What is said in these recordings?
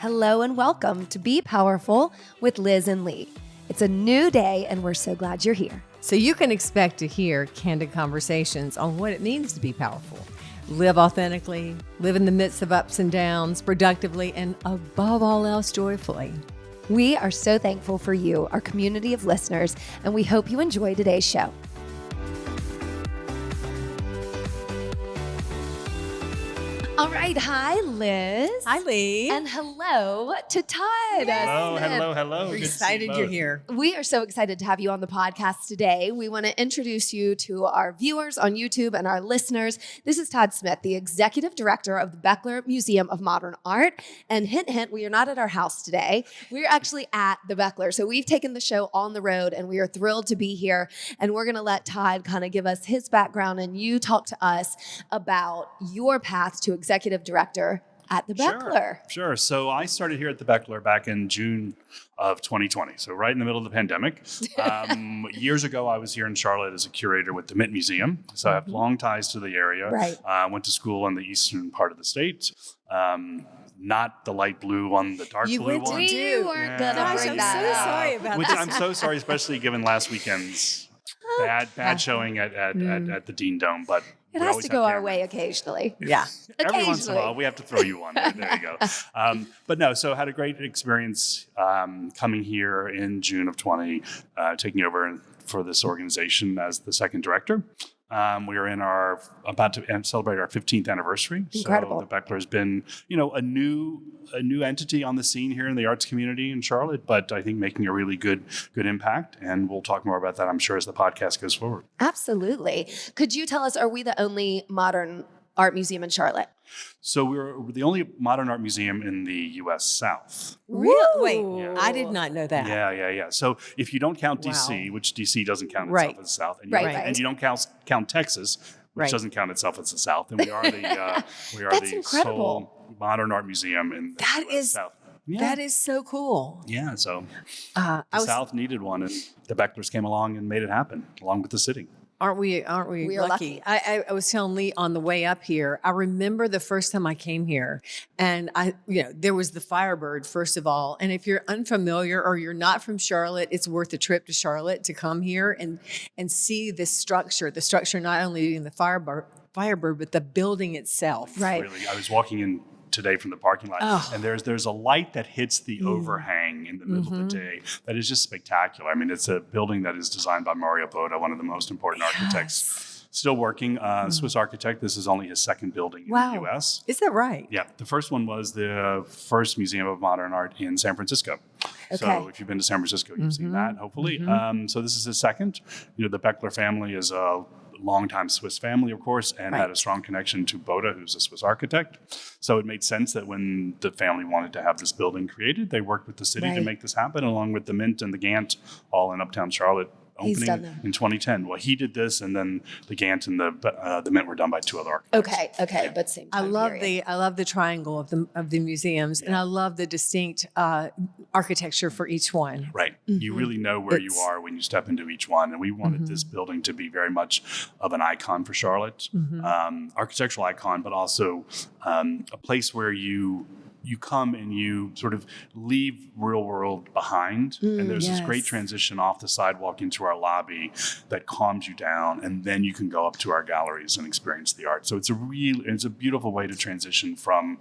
Hello and welcome to Be Powerful with Liz and Lee. It's a new day and we're so glad you're here. So you can expect to hear candid conversations on what it means to be powerful. Live authentically, live in the midst of ups and downs, productively, and above all else, joyfully. We are so thankful for you, our community of listeners, and we hope you enjoy today's show. All right. Hi, Liz. Hi, Lee. And hello to Todd. Hello. We're Good to see excited you you're both. here. We are so excited to have you on the podcast today. We want to introduce you to our viewers on YouTube and our listeners. This is Todd Smith, the Executive Director of the Bechtler Museum of Modern Art. And hint, hint, we are not at our house today. We're actually at the Bechtler. So we've taken the show on the road and we are thrilled to be here. And we're going to let Todd kind of give us his background and you talk to us about your path to Executive Director at the Bechtler. Sure. So I started here at the Bechtler back in June of 2020. So right in the middle of the pandemic. Years ago, I was here in Charlotte as a curator with the Mint Museum. So I have long ties to the area. Right. Went to school in the eastern part of the state. Not the light blue one, the dark You blue went to one. We weren't going to Gosh, bring I'm that so up. sorry about Which this. I'm so sorry, especially given last weekend's bad showing at the Dean Dome. But It we has always to go have our cameras. way occasionally. Yeah. Every once in a Occasionally. while, we have to throw you one. There you go. But no, so had a great experience coming here in June of 20, taking over for this organization as the second director. We are about to celebrate our 15th anniversary. Incredible. So the Bechtler has been, a new entity on the scene here in the arts community in Charlotte, but I think making a really good impact. And we'll talk more about that, I'm sure, as the podcast goes forward. Absolutely. Could you tell us, are we the only modern art museum in Charlotte? So we're the only modern art museum in the U.S. South. Really? Wait, Woo. I did not know that. Yeah. So if you don't count D.C., Wow. which D.C. doesn't count Right. itself as the South, and, Right. and you don't count Texas, which Right. doesn't count itself as the South, then we are the That's the incredible. sole modern art museum in the That US is- South. Yeah. That is so cool. Yeah, so I the was, South needed one, and the Bechtlers came along and made it happen, along with the city. aren't we We are lucky. I was telling Lee on the way up here, I remember the first time I came here and there was the Firebird, first of all. And if you're unfamiliar or you're not from Charlotte, it's worth a trip to Charlotte to come here and see this structure. The structure not only in the Firebird, but the building itself. Right. Really, I was walking in today from the parking lot, Oh. and there's a light that hits the overhang in the middle of the day that is just spectacular. I mean, it's a building that is designed by Mario Boda, one of the most important architects, still working, Swiss architect. This is only his second building Wow. in the U.S. Is that right? Yeah, the first one was the first Museum of Modern Art in San Francisco. Okay. So if you've been to San Francisco, you've seen that, hopefully. So this is his second. The Bechtler family is a longtime Swiss family, of course, and had a strong connection to Boda, who's a Swiss architect. So it made sense that when the family wanted to have this building created, they worked with the city to Right. make this happen, along with the Mint and the Gantt, all in Uptown Charlotte, He's done opening them. in 2010. Well, he did this, and then the Gantt and the Mint were done by two other architects. Okay, but same I time love period. I love the triangle of the museums, and I love the distinct architecture for each one. Right. You really know where you It's- are when you step into each one. And we wanted this building to be very much of an icon for Charlotte, architectural icon, but also a place where you come and you sort of leave real world behind. And there's this great yes. transition off the sidewalk into our lobby that calms you down. And then you can go up to our galleries and experience the art. So it's a beautiful way to transition from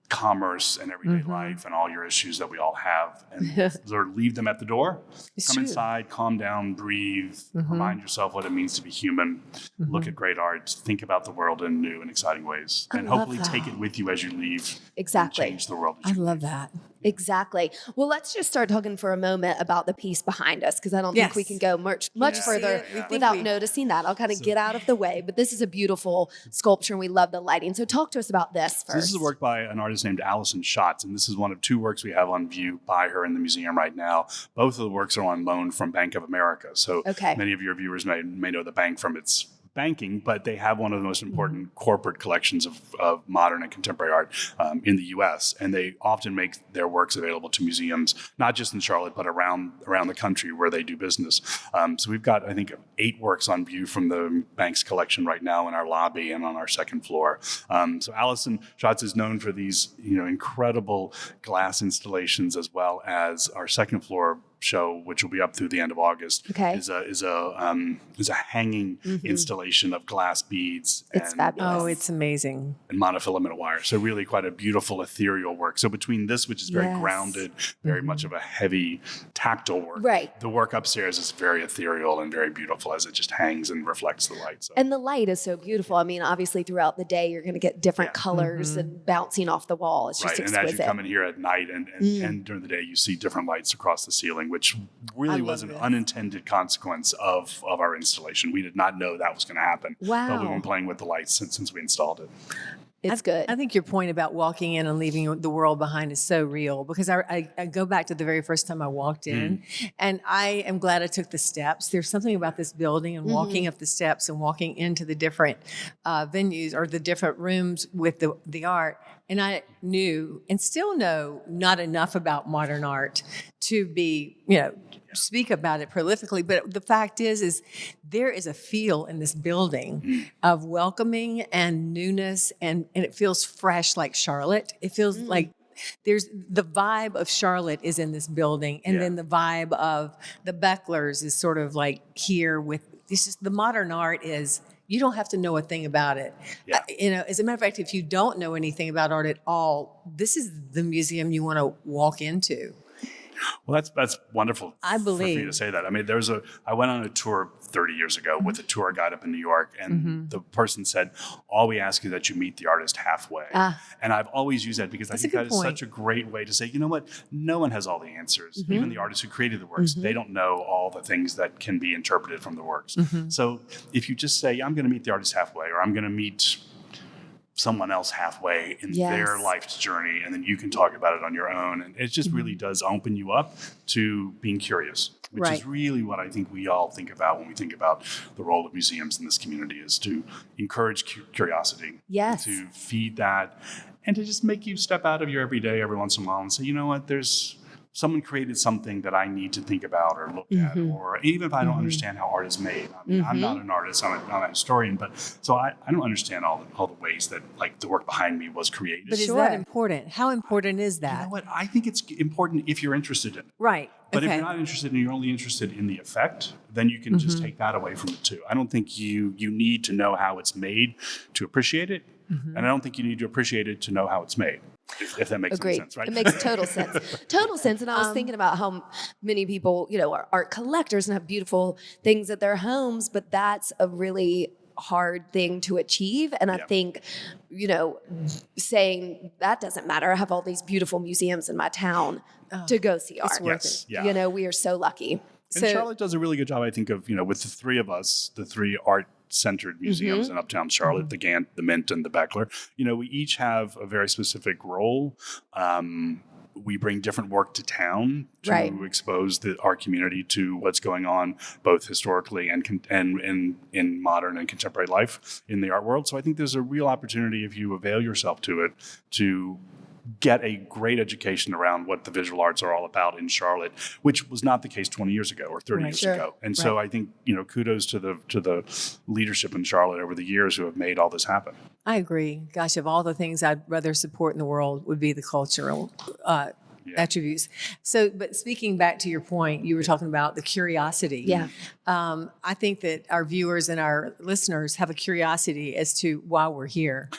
commerce and everyday life and all your issues that we all have, and sort of leave them at the door. It's Come true. inside, calm down, breathe, remind yourself what it means to be human, look at great art, think about the world in new and exciting ways, and love hopefully that. take it with you as you leave. Exactly. And change the world. I love that. Exactly. Well, let's just start talking for a moment about the piece behind us, because I don't Yes. think we can go much Yeah. further See it? We without think we- noticing that. I'll kind of get out of the way, but this is a beautiful sculpture and we love the lighting. So talk to us about this first. So this is a work by an artist named Allison Schatz, and this is one of two works we have on view by her in the museum right now. Both of the works are on loan from Bank of America. So Okay. many of your viewers may know the bank from its banking, but they have one of the most important corporate collections of modern and contemporary art in the U.S. And they often make their works available to museums, not just in Charlotte, but around the country where they do business. So we've got, I think, 8 works on view from the bank's collection right now in our lobby and on our second floor. So Allison Schatz is known for these, incredible glass installations, as well as our second floor show, which will be up through the end of August, is a hanging installation of glass beads. It's fabulous. Oh, it's amazing. And monofilament wire. So really quite a beautiful ethereal work. So between this, which is very grounded, very much of a heavy tactile work, right, the work upstairs is very ethereal and very beautiful as it just hangs and reflects the light. So. And the light is so beautiful. I mean, obviously throughout the day, you're going to get different colors and bouncing off the wall. It's just exquisite. And as you come in here at night and during the day, you see different lights across the ceiling, which really was an unintended consequence of our installation. We did not know that was going to happen. Wow. But we've been playing with the lights since we installed it. It's good. I think your point about walking in and leaving the world behind is so real, because I go back to the very first time I walked in, and I am glad I took the steps. There's something about this building and walking up the steps and walking into the different venues or the different rooms with the art. And I knew and still know not enough about modern art to be, speak about it prolifically. But the fact is there is a feel in this building of welcoming and newness, and it feels fresh like Charlotte. It feels like there's the vibe of Charlotte is in this building, and then the vibe of the Bechtlers is sort of like here with this. Is the modern art is. You don't have to know a thing about it. Yeah. As a matter of fact, if you don't know anything about art at all, this is the museum you want to walk into. Well, that's wonderful. I believe. For me to say that. I mean, I went on a tour 30 years ago with a tour guide up in New York, and the person said, all we ask is that you meet the artist halfway. And I've always used that because I think that is such a great way to say, you know what? No one has all the answers. Even the artists who created the works, they don't know all the things that can be interpreted from the works. So if you just say, I'm going to meet the artist halfway, or I'm going to meet someone else halfway in their life's journey, and then you can talk about it on your own. And it just really does open you up to being curious, which is really what I think we all think about when we think about the role of museums in this community, is to encourage curiosity, to feed that, and to just make you step out of your everyday every once in a while and say, you know what, someone created something that I need to think about or look at, or even if I don't understand how art is made. I mean, I'm not an artist, I'm a historian, but so I don't understand all the ways that the work behind me was created. But is that important? How important is that? You know what? I think it's important if you're interested in it. Right. But if you're not interested and you're only interested in the effect, then you can just take that away from it too. I don't think you need to know how it's made to appreciate it, and I don't think you need to appreciate it to know how it's made. If that makes any sense, right? It makes total sense. Total sense. And I was thinking about how many people, are art collectors and have beautiful things at their homes, but that's a really hard thing to achieve. And I think, saying that doesn't matter. I have all these beautiful museums in my town to go see art. It's worth it. Yeah. We are so lucky. And Charlotte does a really good job, I think, of, with the three of us, the three art-centered museums in Uptown Charlotte, the Gantt, the Mint, and the Bechtler. We each have a very specific role. We bring different work to town to expose our community to what's going on, both historically and in modern and contemporary life in the art world. So I think there's a real opportunity, if you avail yourself to it, to get a great education around what the visual arts are all about in Charlotte, which was not the case 20 years ago or 30 years ago. And so I think, kudos to the leadership in Charlotte over the years who have made all this happen. I agree. Gosh, of all the things I'd rather support in the world would be the cultural attributes. So, but speaking back to your point, you were talking about the curiosity. Yeah. I think that our viewers and our listeners have a curiosity as to why we're here.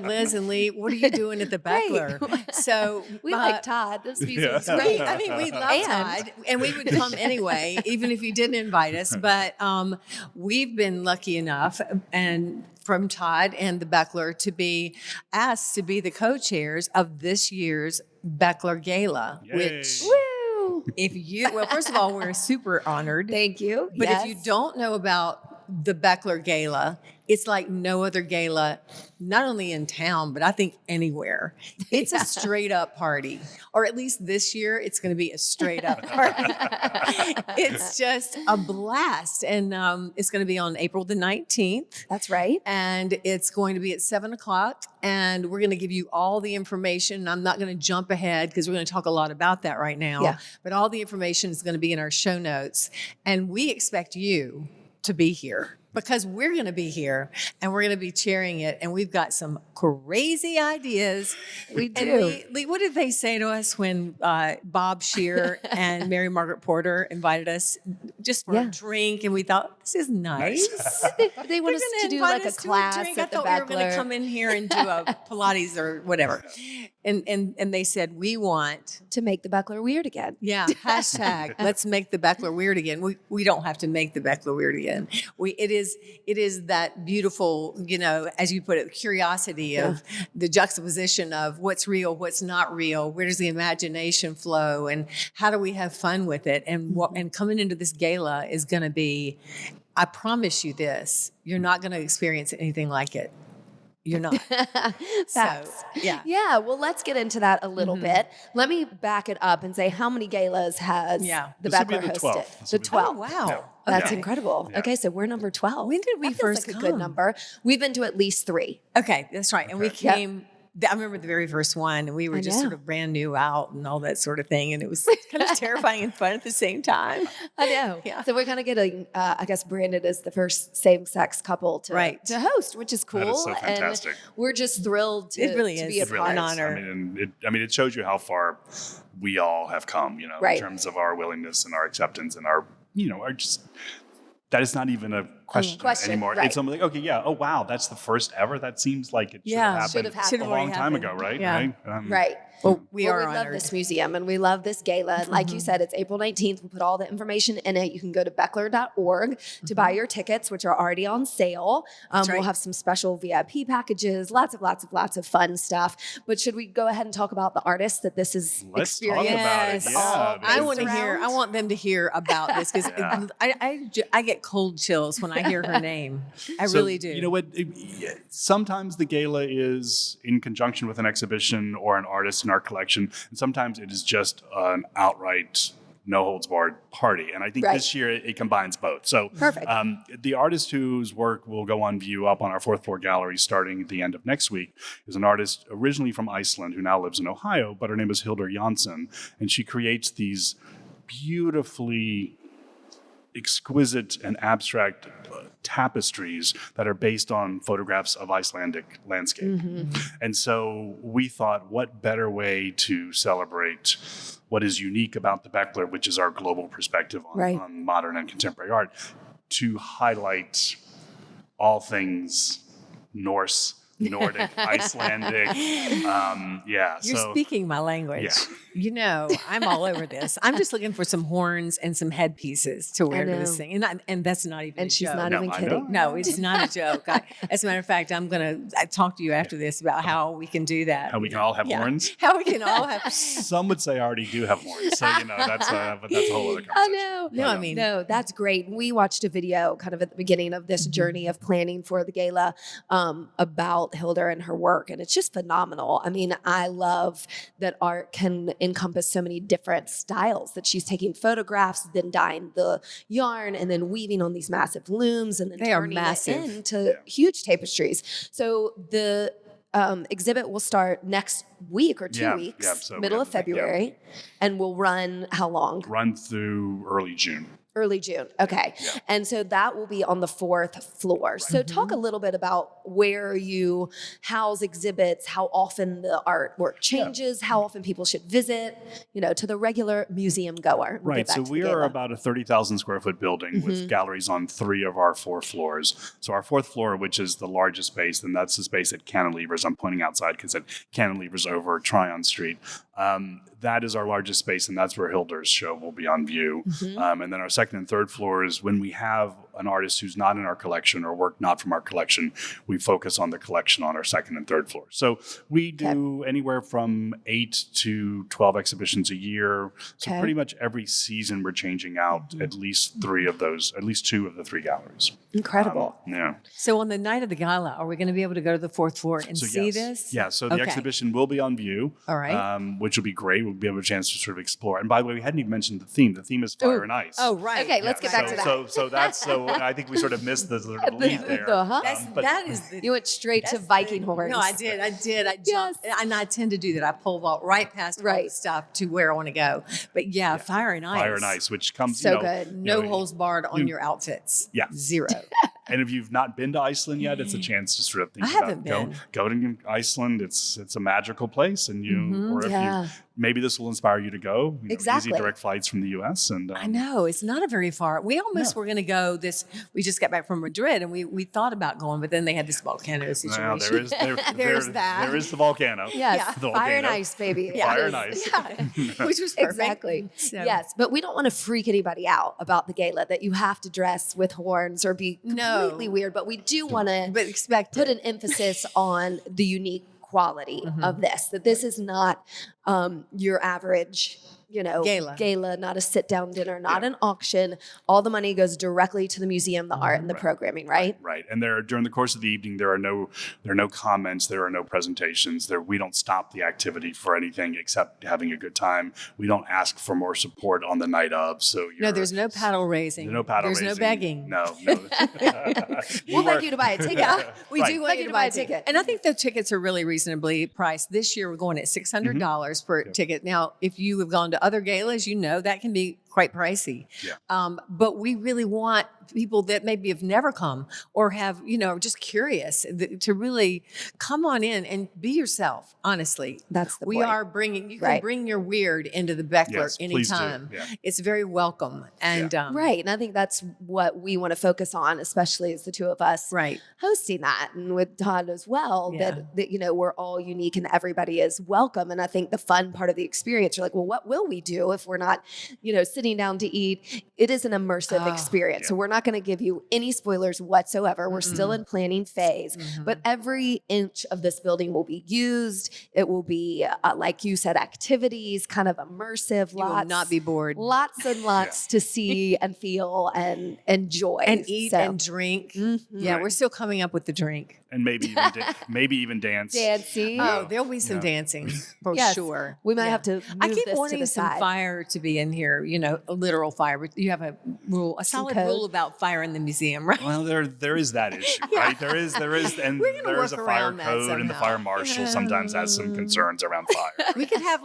Liz and Lee, what are you doing at the Bechtler? So we like Todd. This music's great. I mean, we love Todd, and we would come anyway, even if you didn't invite us. But we've been lucky enough, and from Todd and the Bechtler, to be asked to be the co-chairs of this year's Bechtler Gala, which first of all, we're super honored. Thank you. But if you don't know about the Bechtler Gala. It's like no other gala, not only in town, but I think anywhere. It's a straight up party. Or at least this year, it's going to be a straight up party. It's just a blast. And it's going to be on April the 19th. That's right. And it's going to be at 7:00. And we're going to give you all the information. I'm not going to jump ahead because we're going to talk a lot about that right now. Yeah. But all the information is going to be in our show notes. And we expect you to be here, because we're going to be here and we're going to be cheering it. And we've got some crazy ideas. We do. And what did they say to us when Bob Shear and Mary Margaret Porter invited us just for a drink? And we thought, this is nice. They want us to do like a class at the I thought we were going to Bechtler. come in here and do a Pilates or whatever. And they said, we want... To make the Bechtler weird again. Yeah, hashtag, let's make the Bechtler weird again. We don't have to make the Bechtler weird again. It is that beautiful, as you put it, curiosity of the juxtaposition of what's real, what's not real, where does the imagination flow, and how do we have fun with it? And coming into this gala is going to be, I promise you this, you're not going to experience anything like it. You're not. Facts. Yeah. Yeah. Well, let's get into that a little bit. Let me back it up and say, how many galas has the This will be Bechtler the hosted? 12th. The 12th. Oh, wow. Yeah. That's Okay. incredible. Yeah. Okay, so we're number 12. When did we That feels first like a good come? number. We've been to at least 3. Okay, that's right. And we Okay. Yep. came, I remember the very first one, and we were I just know. sort of brand new out and all that sort of thing. And it was kind of terrifying and fun at the same time. I know. Yeah. So we're kind of getting, I guess, branded as the first same-sex couple to host, which is cool. That is so fantastic. And we're just thrilled to, It really to is. be a It Really part. an is. honor. It shows you how far we all have come, Right. in terms of our willingness and our acceptance and our just, that is not even a question anymore. right. It's something like, okay, yeah, oh wow, that's the first ever. That seems like it Yeah. should have Should happened have a long time happened. ago, right? Yeah. Right. Right. Well, we Well, are we love honored. this museum and we love this gala. And like you said, it's April 19th. We'll put all the information in it. You can go to bechtler.org to buy your tickets, which are already on sale. That's right. We'll have some special VIP packages, lots of fun stuff. But should we go ahead and talk about the artists that this is Let's talk experience? about it. Yes. Yeah, all because- I want to based hear. I around? want them to hear about this because Yeah. I get cold chills when I hear her name. I So, really do. You know what? Sometimes the gala is in conjunction with an exhibition or an artist in our collection, and sometimes it is just an outright no holds barred party. And I think Right. this year it combines both. So Perfect. The artist whose work will go on view up on our 4th floor gallery starting at the end of next week is an artist originally from Iceland who now lives in Ohio, but her name is Hildur Jónsson, and she creates these beautifully exquisite and abstract tapestries that are based on photographs of Icelandic landscape. And so we thought, what better way to celebrate what is unique about the Bechtler, which is our global perspective on, Right. on modern and contemporary art, to highlight all things Norse, Nordic, Icelandic. You're so speaking my language. Yeah. I'm all over this. I'm just looking for some horns and some headpieces to wear to know. this thing. And that's not even And a she's joke. not No, even I kidding. know. No, it's not a joke. As a matter of fact, I'm going to talk to you after this about how we can do that. how we can all have Yeah. horns. How we can all have. Some would say I already do have horns, so that's but that's a whole other conversation. I know. No, I mean- no, that's great. We watched a video kind of at the beginning of this journey of planning for the gala about Hildur and her work, and it's just phenomenal. I mean, I love that art can encompass so many different styles, that she's taking photographs, then dyeing the yarn, and then weaving on these massive looms, and then They are turning massive. it into huge tapestries. So the exhibit will start next week or 2 weeks, so we middle have of to think, February, and will run how long? Run through early June. Early June. Okay. Yeah. And so that will be on the 4th floor. So talk a little bit about where you house exhibits, how often the artwork changes, how often people should visit, to the regular museum goer. We'll Right. get back So to the we are gala. about a 30,000 square foot building with galleries on 3 of our 4 floors. So our 4th floor, which is the largest space, and that's the space at Cantilevers. I'm pointing outside because it cantilevers over Tryon Street. That is our largest space, and that's where Hildur's show will be on view. And then our 2nd and 3rd floors, when we have an artist who's not in our collection or work not from our collection, we focus on the collection on our second and third floor. So we do anywhere from 8 to 12 exhibitions a year. So pretty much every season we're changing out at least 2 of the 3 galleries. Incredible. Yeah. So on the night of the gala, are we going to be able to go to the 4th floor and see this? Yeah, so the exhibition will be on view. All right. Which will be great. We'll be able to have a chance to sort of explore. And by the way, we hadn't even mentioned the theme. The theme is fire and ice. Oh, right. Okay, let's get back to that. So I think we sort of missed the sort of lead there. You went straight to Viking horns. No, I did. I jumped. And I tend to do that. I pole vault right past all the stuff to where I want to go. But fire and ice. Fire and ice, which comes, so good. No holds barred on your outfits. Yeah. 0. And if you've not been to Iceland yet, it's a chance to sort of think go to Iceland. It's a magical place, and maybe this will inspire you to go. Exactly. Easy direct flights from the U.S. And I know it's not a very far. We almost were going to go this. We just got back from Madrid, and we thought about going, but then they had this volcano situation. Well, There's that. There is the volcano. Yes, The fire and volcano. ice, baby. Fire and ice. Which was perfect. Exactly. So. Yes, but we don't want to freak anybody out about the gala that you have to dress with horns or be completely weird. But we do want to put an emphasis on the unique quality of this. That this is not your average gala, not a sit-down dinner, not an auction. All the money goes directly to the museum, the art, and the programming, right? Right. And during the course of the evening, there are no comments, there are no presentations. We don't stop the activity for anything except having a good time. We don't ask for more support on the night of. So there's no paddle raising. There's no begging. No. We'll beg you to buy a ticket. We do want you to buy a ticket. And I think the tickets are really reasonably priced. This year, we're going at $600 per ticket. Now, if you have gone to other galas, that can be quite pricey. Yeah. But we really want people that maybe have never come or have, just curious to really come on in and be yourself. Honestly, that's the we point. are bringing. You can bring your weird into the Bechtler anytime. Yeah. It's very welcome. And right, and I think that's what we want to focus on, especially as the two of us hosting that, and with Todd as well. That we're all unique and everybody is welcome. And I think the fun part of the experience, you're like, well, what will we do if we're not, sitting down to eat? It is an immersive experience, so we're not going to give you any spoilers whatsoever. We're still in planning phase, but every inch of this building will be used. It will be, like you said, activities, kind of immersive. You will not be bored. Lots and lots to see and feel and enjoy. And eat and drink. Yeah, we're still coming up with the drink. And maybe even dance. Dancing. Oh, there'll be some dancing for sure. We might have to move I keep this wanting to the some side. fire to be in here, a literal fire. You have a solid rule about fire in the museum, right? Well, there is that issue, right? There is, and there is a fire code, and the fire marshal sometimes has some concerns around fire. We could have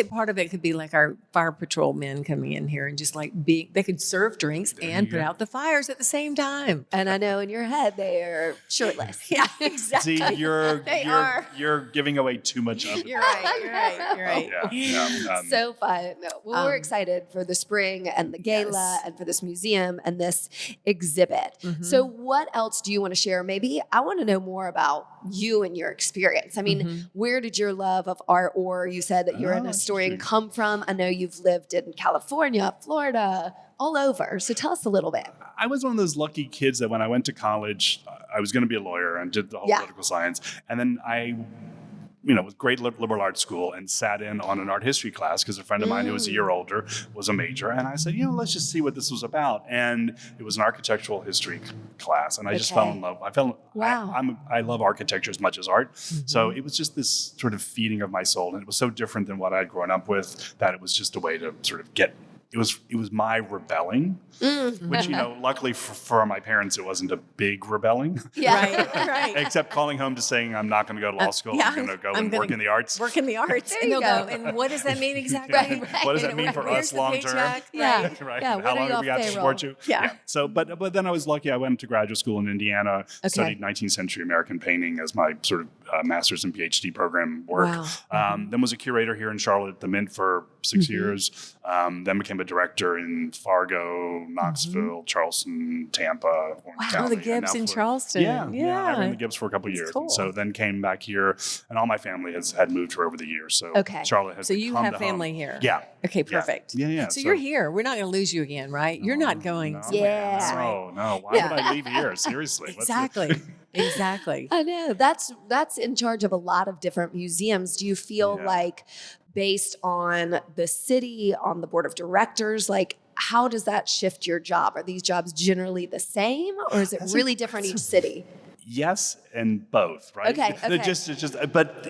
part of it could be like our fire patrol men coming in here and just they could serve drinks and put out the fires at the same time. And I know in your head they are shirtless. Yeah, exactly. See, you're giving away too much of it. You're right. Yeah. So fun. Well, we're excited for the spring and the gala and for this museum and this exhibit. So what else do you want to share? Maybe I want to know more about you and your experience. I mean, where did your love of art, or you said that you're an historian, come from? I know you've lived in California, Florida, all over. So tell us a little bit. I was one of those lucky kids that when I went to college, I was going to be a lawyer and did the whole political science. And then I was great liberal arts school and sat in on an art history class because a friend of mine who was a year older was a major. And I said, let's just see what this was about. And it was an architectural history class. And I just fell in love. I love architecture as much as art. So it was just this sort of feeding of my soul. And it was so different than what I'd grown up with that it was just a way to sort of get. It was my rebelling, which, luckily for my parents, it wasn't a big rebelling. Yeah. Right. Except calling home to saying, I'm not going to go to law school. I'm going to go and work in the arts. Work in the arts. There you go. And what does that mean exactly? Right. What does that mean for us long term? Yeah. Right. Yeah. How long do we have to support you? Yeah. So, but then I was lucky. I went to graduate school in Indiana, studied 19th century American painting as my sort of master's and PhD program work. Wow. Then was a curator here in Charlotte at the Mint for 6 years. Then became became a director in Fargo, Knoxville, Charleston, Tampa, Orange County. The Gibbs in Charleston. Yeah. I ran the Gibbs for a couple of years. Cool. And so then came back here, and all my family had moved here over the years. So Charlotte has So you become have the family home. here. Yeah. Okay, perfect. Yeah. So you're here. We're not going to lose you again, right? You're not going. No, Yeah. No. Why would I leave here? Seriously. Exactly. I know. That's in charge of a lot of different museums. Do you feel like, based on the city, on the board of directors, like, how does that shift your job? Are these jobs generally the same, or is it really different each city? Yes, and both, right? Okay. But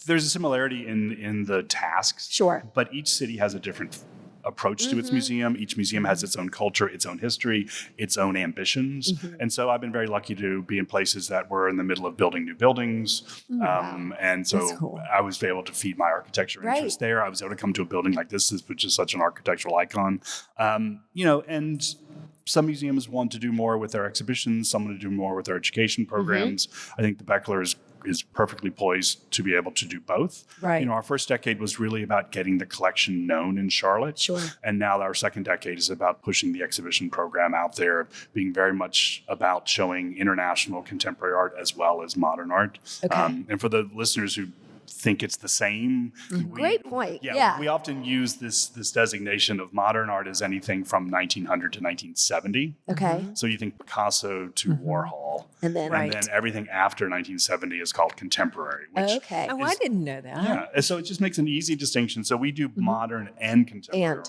there's a similarity in the tasks. Sure. But each city has a different approach to its museum. Each museum has its own culture, its own history, its own ambitions. And so I've been very lucky to be in places that were in the middle of building new buildings. And so I was able to feed my architecture interest there. I was able to come to a building like this, which is such an architectural icon. And some museums want to do more with their exhibitions, some want to do more with their education programs. I think the Bechtler is perfectly poised to be able to do both. Right. Our first decade was really about getting the collection known in Charlotte. Sure. And now our second decade is about pushing the exhibition program out there, being very much about showing international contemporary art as well as modern art. Okay. And for the listeners who think it's the same. Great point. We often use this designation of modern art as anything from 1900 to 1970. Okay. So you think Picasso to Warhol. And then everything after 1970 is called contemporary. Which I didn't know that. Yeah. And so it just makes an easy distinction. So we do modern and contemporary.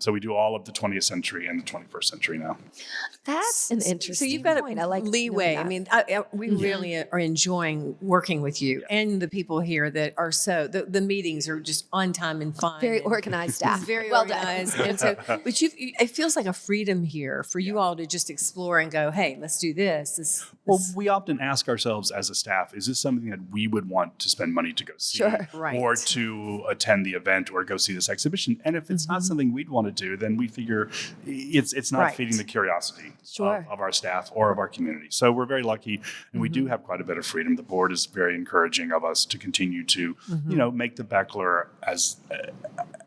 So we do all of the 20th century and the 21st century now. That's an interesting So you've got point. a I like leeway. knowing I that. mean, we really are enjoying working with you and the people here that are the meetings are just on time and fun. Very organized staff. Very well organized. done. And so, but it feels like a freedom here for you all to just explore and go, hey, let's do this. Well, we often ask ourselves as a staff, is this something that we would want to spend money to go see? Sure. Right. Or to attend the event or go see this exhibition? And if it's not something we'd want to do, then we figure it's not feeding the curiosity of our staff or of our community. So we're very lucky, and we do have quite a bit of freedom. The board is very encouraging of us to continue to, make the Bechtler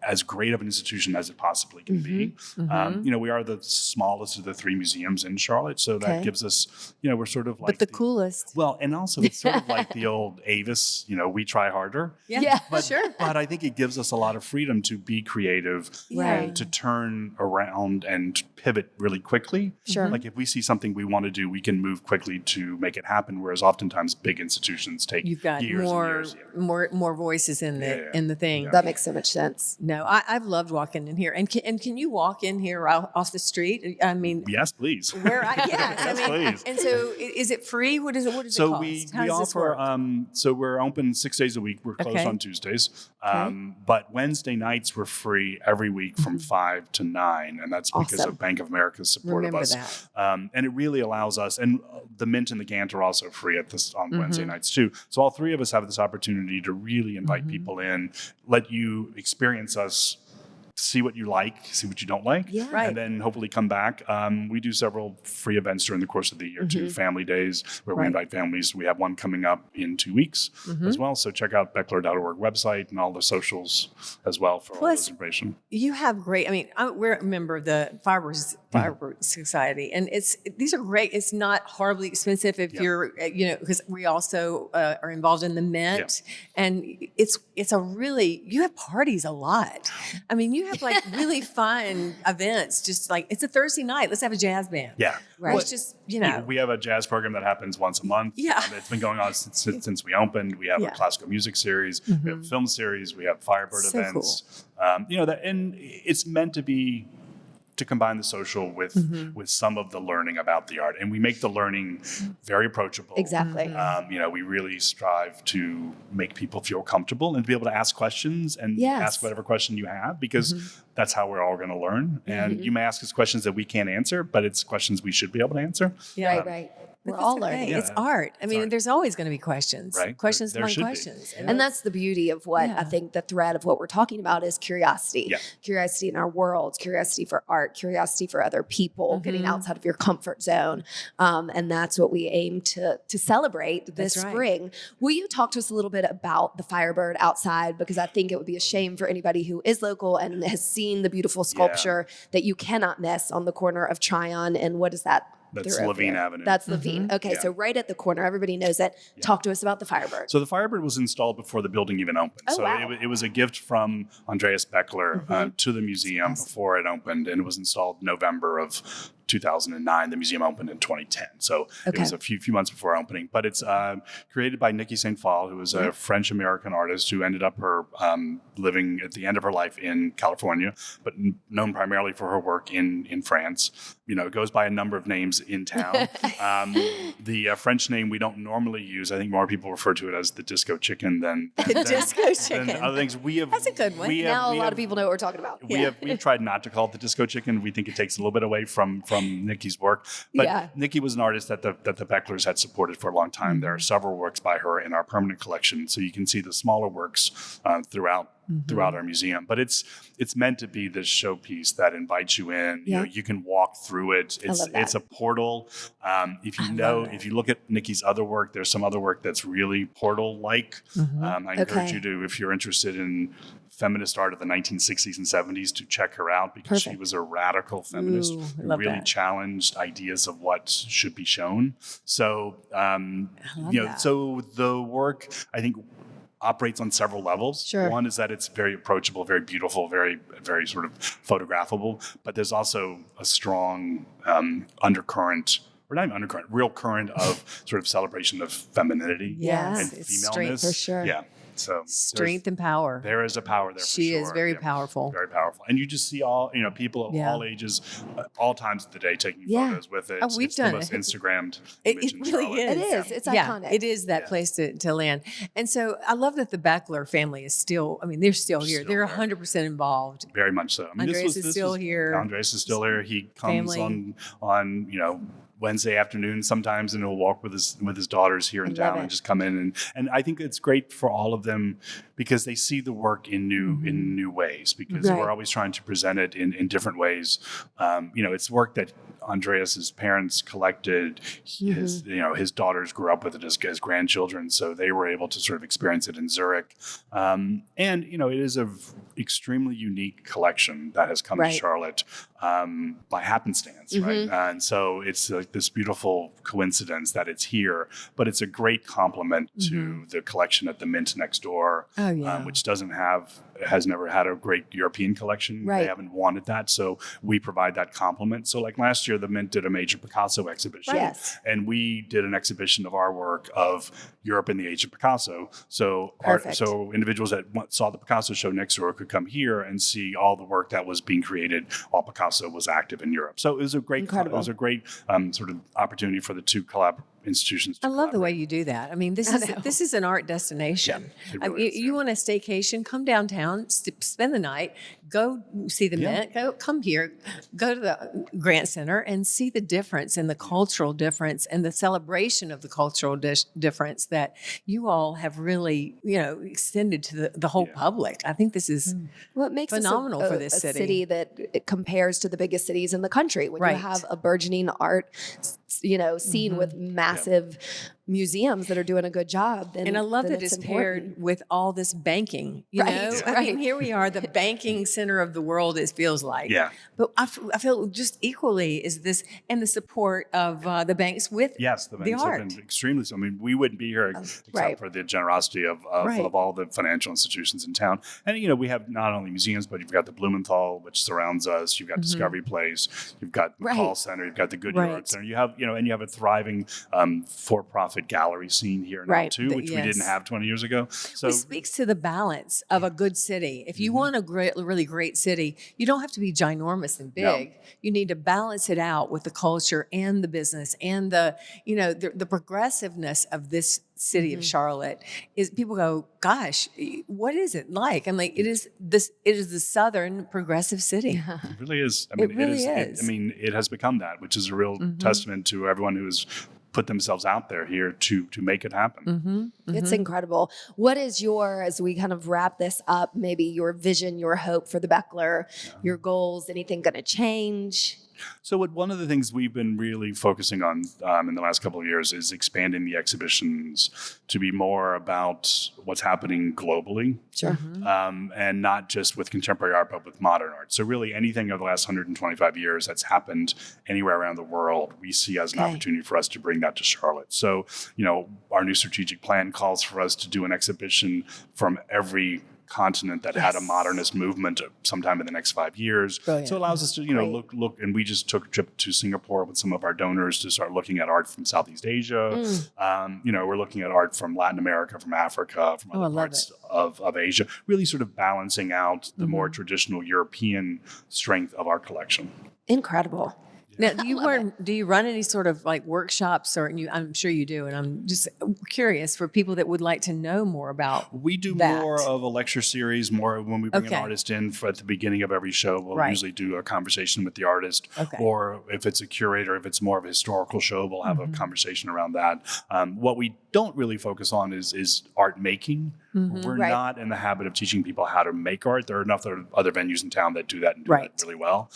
as great of an institution as it possibly can be. We are the smallest of the three museums in Charlotte, so that gives us, we're sort of like the coolest. Well, and also it's sort of like the old Avis, we try harder. Yeah, but, sure. But I think it gives us a lot of freedom to be creative, to turn around and pivot really quickly. Sure. Like if we see something we want to do, we can move quickly to make it happen. Whereas oftentimes big institutions take You've got years more and years. more voices in the thing. Yeah. That makes so much sense. No, I've loved walking in here. And can you walk in here off the street? I mean, Yes, please. Yes, please. And so is it free? What is it? What does it So cost? we How does this offer. work? So we're open 6 days a week. We're closed on Tuesdays, but Wednesday nights we're free every week from 5 to 9, and that's because Awesome. of Bank of America's support Remember of us. And it really allows us. And the Mint and the Gantt are also free on Wednesday nights too. So all three of us have this opportunity to really invite people in, let you experience us. See what you like, see what you don't like, and then hopefully come back. We do several free events during the course of the year too. Family days where we invite families. We have one coming up in 2 weeks as well. So check out Bechtler.org website and all the socials as well for all this information. You have great. I mean, we're a member of the Fiber Society, and these are great. It's not horribly expensive if you're, because we also are involved in the Mint, and it's a really, you have parties a lot. I mean, you have like really fun events. Just like it's a Thursday night, let's have a jazz band. Yeah, right. It's just we have a jazz program that happens once a month. Yeah, it's been going on since we opened. We have a classical music series. We have a film series. We have Firebird events. Cool. And it's meant to combine the social with some of the learning about the art. And we make the learning very approachable. Exactly. We really strive to make people feel comfortable and to be able to ask questions and ask whatever question you have, because that's how we're all going to learn. And you may ask us questions that we can't answer, but it's questions we should be able to answer. Yeah. Right. we're That's all okay. learning. It's art. I mean, art. there's always going to be questions. Right. Questions There upon should be. questions. Yeah. And that's the beauty of what I think the thread of what we're talking about is curiosity. Yeah. Curiosity in our world, curiosity for art, curiosity for other people, getting outside of your comfort zone. And that's what we aim to celebrate this spring. Will you talk to us a little bit about the Firebird outside? Because I think it would be a shame for anybody who is local and has seen the beautiful sculpture that you cannot miss on the corner of Tryon. And what is that? That's Levine Avenue. That's Levine. Okay, so right at the corner, everybody knows it. Talk to us about the Firebird. So the Firebird was installed before the building even opened. Oh, so wow. it was a gift from Andreas Bechtler to the museum before it opened, and it was installed November of 2009. The museum opened in 2010. So it was a few months before opening. But it's created by Nikki St. Phal, who was a French-American artist who ended up living at the end of her life in California, but known primarily for her work in France. You know, it goes by a number of names in town. The French name we don't normally use. I think more people refer to it as the disco chicken than disco chicken. than other things. That's a good one. Now a lot of people know what we're talking about. We've tried not to call it the disco chicken. We think it takes a little bit away from Nikki's work. But Nikki was an artist that the Bechtlers had supported for a long time. There are several works by her in our permanent collection, so you can see the smaller works throughout our museum. But it's meant to be this showpiece that invites you in. You know, you can walk through it. It's a portal. If you look at Nikki's other work, there's some other work that's really portal-like. I encourage you to, if you're interested in feminist art of the 1960s and 70s, to check her out, because she was a radical feminist who really challenged ideas of what should be shown. So, so the work, I think, operates on several levels. Sure. One is that it's very approachable, very beautiful, very, very sort of photographable, but there's also a strong undercurrent, or not even undercurrent, real current of sort of celebration of femininity and it's femaleness. strength for sure. Yeah. So strength and power. There is a power there. She is very powerful. Very powerful. And you just see people of all ages, all times of the day taking photos with it. We've done the most Instagrammed It image in really Charlotte. is. It is. It's iconic. It is that place to land. And so I love that the Bechtler family is still, they're still here. They're 100% involved. Very much so. Andreas is still here. Andreas is still here. He comes on Wednesday afternoon sometimes, and he'll walk with his daughters here in town and just come in. And I think it's great for all of them, because they see the work in new ways, because we're always trying to present it in different ways. It's work that Andreas's parents collected. His daughters grew up with it as grandchildren, so they were able to sort of experience it in Zurich. It is an extremely unique collection that has come to Charlotte by happenstance, right? And so it's this beautiful coincidence that it's here, but it's a great complement to the collection at the Mint next door, which has never had a great European collection. They haven't wanted that, so we provide that complement. So like last year, the Mint did a major Picasso exhibition, and we did an exhibition of our work of Europe in the age of Picasso. So individuals that saw the Picasso show next door could come here and see all the work that was being created while Picasso was active in Europe. So it was a great sort of opportunity for the two institutions to I love the way you do that. This is an art destination. You want a staycation, come downtown, spend the night, go see the Mint, come here, go to the Gantt Center and see the difference and the cultural difference and the celebration of the cultural difference that you all have really, extended to the whole public. I think this is what makes phenomenal for this a city that it compares to the biggest cities in the country. When you have a burgeoning art, scene with massive museums that are doing a good job. And I love that it's paired with all this banking, here we are, the banking center of the world, it feels like. Yeah. But I feel just equally is this, and the support of the banks with the banks art. Have been extremely, we wouldn't be here except for the generosity of all the financial institutions in town. And, we have not only museums, but you've got the Blumenthal, which surrounds us. You've got Discovery Place. You've got McColl Center. You've got the Goodyear Art Center. You have, and you have a thriving for-profit gallery scene here now too, which we didn't have 20 years ago. So it speaks to the balance of a good city. If you want a really great city, you don't have to be ginormous and big. No. You need to balance it out with the culture and the business and the progressiveness of this city of Charlotte. Is people go, gosh, what is it like? I'm like, it is the Southern progressive city. It really is. It really is. It has become that, which is a real testament to everyone who's put themselves out there here to make it happen. It's incredible. What is your, as we kind of wrap this up, maybe your vision, your hope for the Bechtler, your goals, anything going to change? So one of the things we've been really focusing on in the last couple of years is expanding the exhibitions to be more about what's happening globally. Sure. And not just with contemporary art, but with modern art. So really anything over the last 125 years that's happened anywhere around the world, we see as an opportunity for us to bring that to Charlotte. So, our new strategic plan calls for us to do an exhibition from every continent that had a modernist movement sometime in the next 5 years. Brilliant. So it allows us to, look, and we just took a trip to Singapore with some of our donors to start looking at art from Southeast Asia. We're looking at art from Latin America, from Africa, from other parts of Asia, really sort of balancing out the more traditional European strength of our collection. Incredible. Now, do you run any sort of like workshops, or I'm sure you do, and I'm just curious for people that would like to know more about We do that. more of a lecture series, more when we bring an artist in at the beginning of every show. We'll usually do a conversation with the artist, or if it's a curator, if it's more of a historical show, we'll have a conversation around that. What we don't really focus on is art making. We're not in the habit of teaching people how to make art. There are enough other venues in town that do that and do that really well.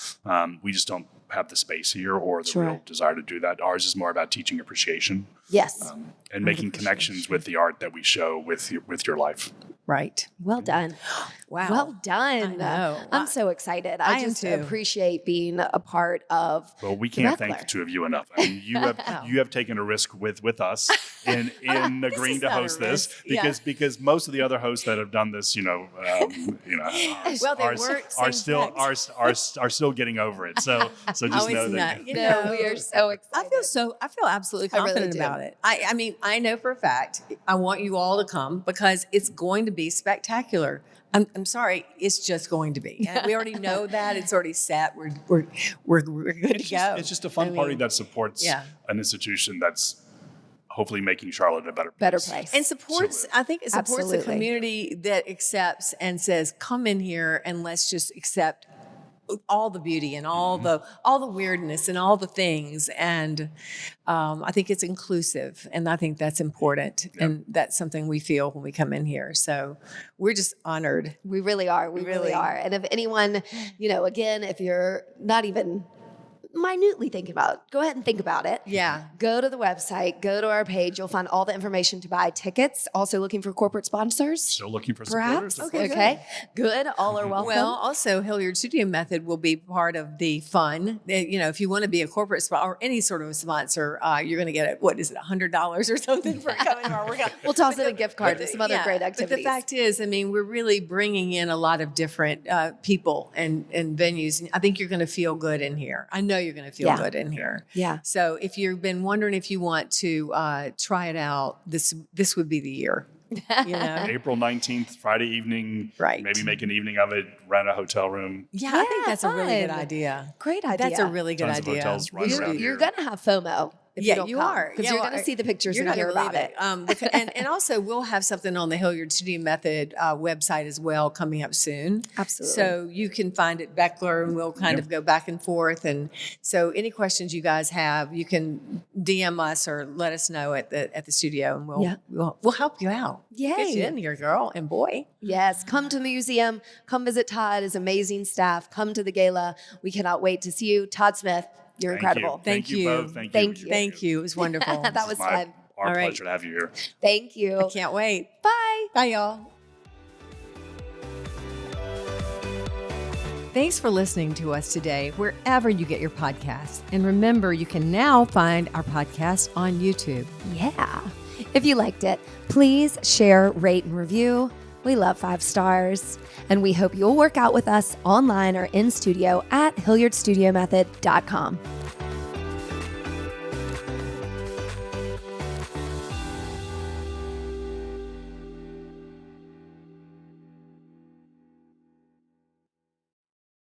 We just don't have the space here or the real desire to do that. Ours is more about teaching appreciation. Yes. And making connections with the art that we show with your life. Right. Well done. Wow. Well done. I know. I'm so excited. I am just too. appreciate being a part of Well, we can't thank the Bechtler. two of you enough. I mean, you have taken a risk with us in agreeing to host this because most of the other hosts that have done this, well, they are still getting over it. So just know that. No, we are so excited. I feel absolutely I really confident do. about it. I mean, I know for a fact, I want you all to come because it's going to be spectacular. I'm sorry, it's just going to be. And we already know that. It's already set. We're good to go. It's just a fun party that supports an institution that's hopefully making Charlotte a better place. And supports, I think it supports Absolutely. the community that accepts and says, come in here and let's just accept all the beauty and all the weirdness and all the things. And I think it's inclusive, and I think that's important. And that's something we feel when we come in here. So we're just honored. We really are. We really are. And if anyone, again, if you're not even minutely thinking about it, go ahead and think about it. Yeah. Go to the website, go to our page. You'll find all the information to buy tickets. Also looking for corporate sponsors. Still looking for Perhaps. supporters. Okay. Good. All are welcome. Well, also Hilliard Studio Method will be part of the fun. If you want to be a corporate sponsor or any sort of a sponsor, you're going to get $100 or something for coming to our workout. We'll toss in a gift card to some other great activities. But the fact is, we're really bringing in a lot of different people and venues. And I think you're going to feel good in here. I know you're going to feel good in here. Yeah. So if you've been wondering if you want to try it out, this would be the year. April 19th, Friday evening. Right. Maybe make an evening of it, rent a hotel room. Yeah, I think that's a really good fun. idea. Great idea. That's a really good Tons of idea. hotels right around You're here. going to have FOMO. If you don't you come, are. because Yeah, you're well, going to see the pictures You're and not hear gonna about believe it. and also we'll have something on the Hilliard Studio Method website as well coming up soon. Absolutely. So you can find it Bechtler, and we'll kind of go back and forth. And so any questions you guys have, you can DM us or let us know at the studio, and we'll help you out. Yay. Get you in here, girl and boy. Yes, come to the museum. Come visit Todd, his amazing staff. Come to the gala. We cannot wait to see you. Todd Smith, you're incredible. Thank you both. Thank you. It was wonderful. That was fun. Our All right. pleasure to have you here. Thank you. I can't wait. Bye. Bye, y'all. Thanks for listening to us today, wherever you get your podcasts. And remember, you can now find our podcast on YouTube. Yeah. If you liked it, please share, rate, and review. We love 5 stars. And we hope you'll work out with us online or in studio at HilliardStudioMethod.com.